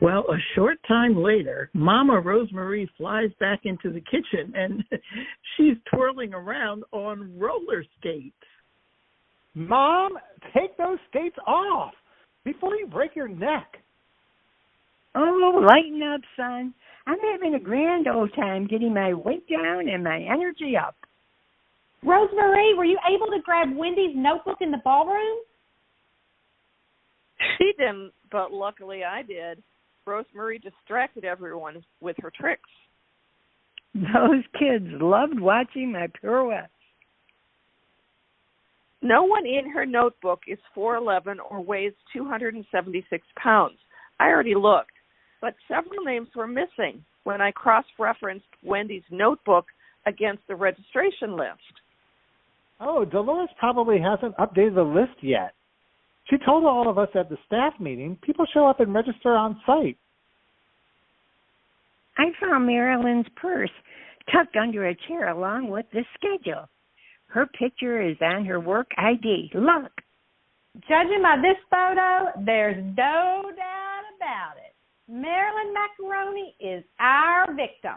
Well, a short time later, Mama Rosemary flies back into the kitchen, and she's twirling around on roller skates. Mom, take those skates off before you break your neck. Oh, lighten up, son. I'm having a grand old time getting my weight down and my energy up. Rosemary, were you able to grab Wendy's notebook in the ballroom? She didn't, but luckily I did. Rosemary distracted everyone with her tricks. Those kids loved watching my pirouettes. No one in her notebook is 4'11" or weighs 276 pounds. I already looked, but several names were missing when I cross-referenced Wendy's notebook against the registration list. Oh, Dolores probably hasn't updated the list yet. She told all of us at the staff meeting people show up and register on site. I found Marilyn's purse tucked under a chair along with the schedule. Her picture is on her work ID. Look. Judging by this photo, there's no doubt about it. Marilyn Macaroni is our victim.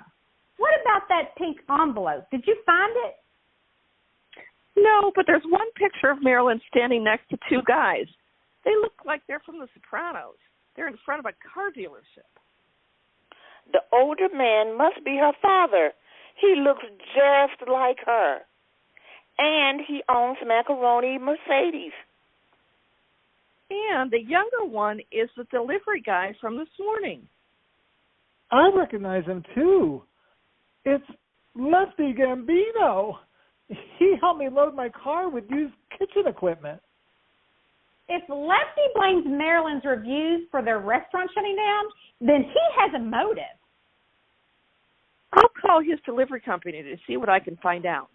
What about that pink envelope? Did you find it? No, but there's one picture of Marilyn standing next to two guys. They look like they're from The Sopranos. They're in front of a car dealership. The older man must be her father. He looks just like her. And he owns Macaroni Mercedes. And the younger one is the delivery guy from this morning. I recognize him, too. It's Lefty Gambino. He helped me load my car with used kitchen equipment. If Lefty blames Marilyn's reviews for their restaurant shutting down, then he has a motive. I'll call his delivery company to see what I can find out.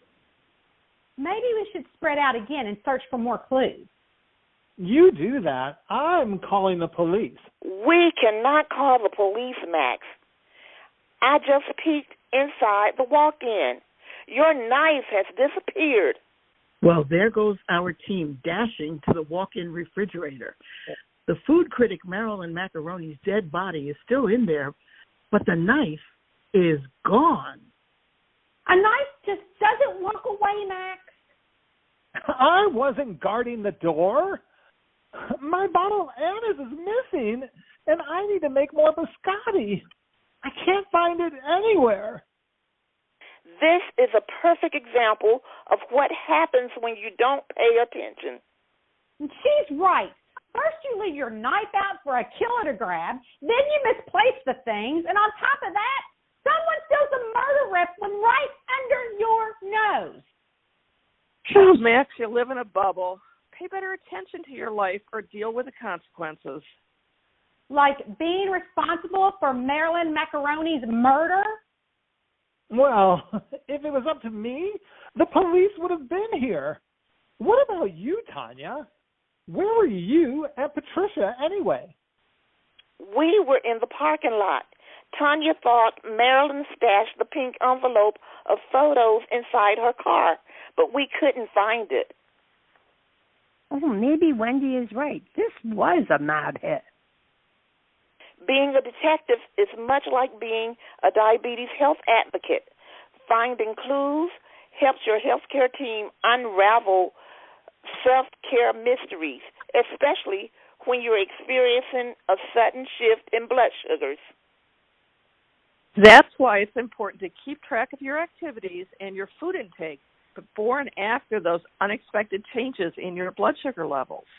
Maybe we should spread out again and search for more clues. You do that. I'm calling the police. We cannot call the police, Max. I just peeked inside the walk-in. Your knife has disappeared. Well, there goes our team dashing to the walk-in refrigerator. The food critic Marilyn Macaroni's dead body is still in there, but the knife is gone. A knife just doesn't walk away, Max. I wasn't guarding the door. My bottle of anise is missing, and I need to make more biscotti. I can't find it anywhere. This is a perfect example of what happens when you don't pay attention. She's right. First you leave your knife out for a killer to grab, then you misplace the things, and on top of that, someone steals a murder weapon right under your nose. Oh, Max, you live in a bubble. Pay better attention to your life or deal with the consequences. Like being responsible for Marilyn Macaroni's murder? Well, if it was up to me, the police would have been here. What about you, Tanya? Where were you and Patricia anyway? We were in the parking lot. Tanya thought Marilyn stashed the pink envelope of photos inside her car, but we couldn't find it. Oh, maybe Wendy is right. This was a mob hit. Being a detective is much like being a diabetes health advocate. Finding clues helps your healthcare team unravel self-care mysteries, especially when you're experiencing a sudden shift in blood sugars. That's why it's important to keep track of your activities and your food intake before and after those unexpected changes in your blood sugar levels.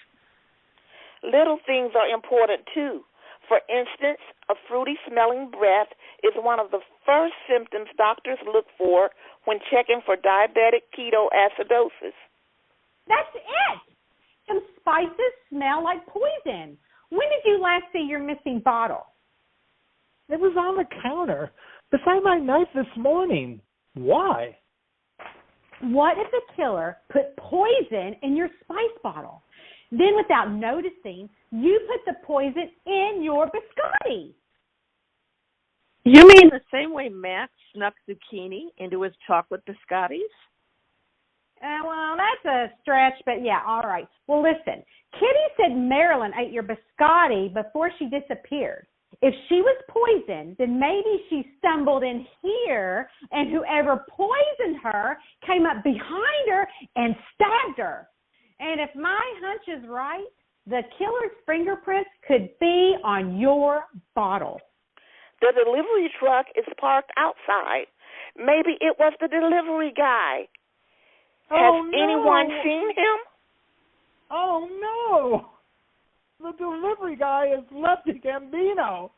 Little things are important, too. For instance, a fruity-smelling breath is one of the first symptoms doctors look for when checking for diabetic ketoacidosis. That's it! Some spices smell like poison. When did you last see your missing bottle? It was on the counter beside my knife this morning. Why? What if the killer put poison in your spice bottle? Then, without noticing, you put the poison in your biscotti. You mean the same way Max snuck zucchini into his chocolate biscottis? Well, that's a stretch, but yeah, all right. Well, listen, Kitty said Marilyn ate your biscotti before she disappeared. If she was poisoned, then maybe she stumbled in here and whoever poisoned her came up behind her and stabbed her. And if my hunch is right, the killer's fingerprints could be on your bottle. The delivery truck is parked outside. Maybe it was the delivery guy. Has anyone seen him? Oh, no. The delivery guy is Lefty Gambino.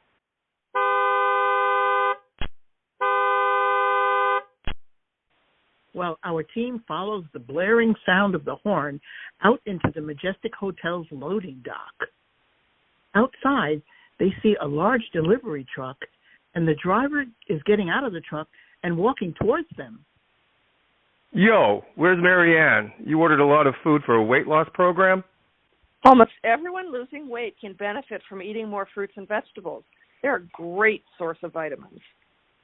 Well, our team follows the blaring sound of the horn out into the Majestic Hotel's loading dock. Outside, they see a large delivery truck, and the driver is getting out of the truck and walking towards them. Yo, where's Marianne? You ordered a lot of food for a weight loss program? Almost everyone losing weight can benefit from eating more fruits and vegetables. They're a great source of vitamins.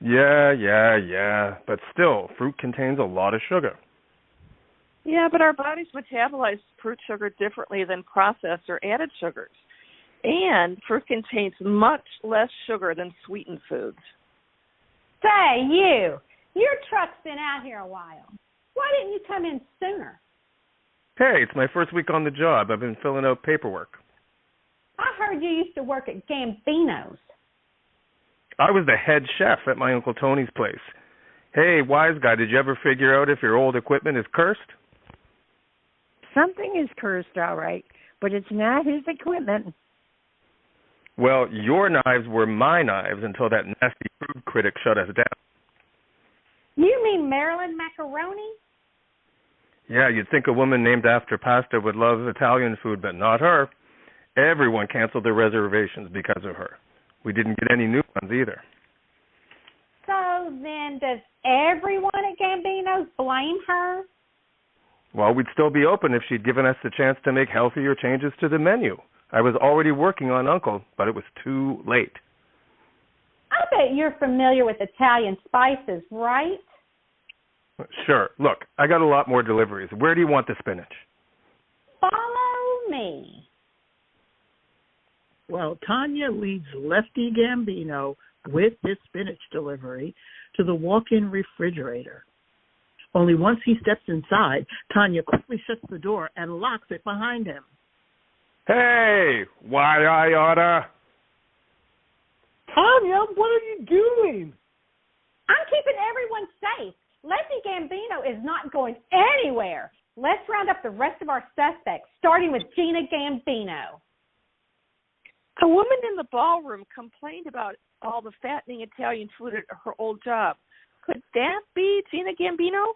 Yeah. But still, fruit contains a lot of sugar. Yeah, but our bodies metabolize fruit sugar differently than processed or added sugars. And fruit contains much less sugar than sweetened foods. Say, your truck's been out here a while. Why didn't you come in sooner? Hey, it's my first week on the job. I've been filling out paperwork. I heard you used to work at Gambino's. I was the head chef at my Uncle Tony's place. Hey, wise guy, did you ever figure out if your old equipment is cursed? Something is cursed, all right, but it's not his equipment. Well, your knives were my knives until that nasty food critic shut us down. You mean Marilyn Macaroni? Yeah, you'd think a woman named after pasta would love Italian food, but not her. Everyone canceled their reservations because of her. We didn't get any new ones either. So then does everyone at Gambino's blame her? Well, we'd still be open if she'd given us the chance to make healthier changes to the menu. I was already working on Uncle, but it was too late. I bet you're familiar with Italian spices, right? Sure. Look, I got a lot more deliveries. Where do you want the spinach? Follow me. Well, Tanya leads Lefty Gambino with his spinach delivery to the walk-in refrigerator. Only once he steps inside, Tanya quickly shuts the door and locks it behind him. Hey, why I oughta? Tanya, what are you doing? I'm keeping everyone safe. Lefty Gambino is not going anywhere. Let's round up the rest of our suspects, starting with Gina Gambino. A woman in the ballroom complained about all the fattening Italian food at her old job. Could that be Gina Gambino?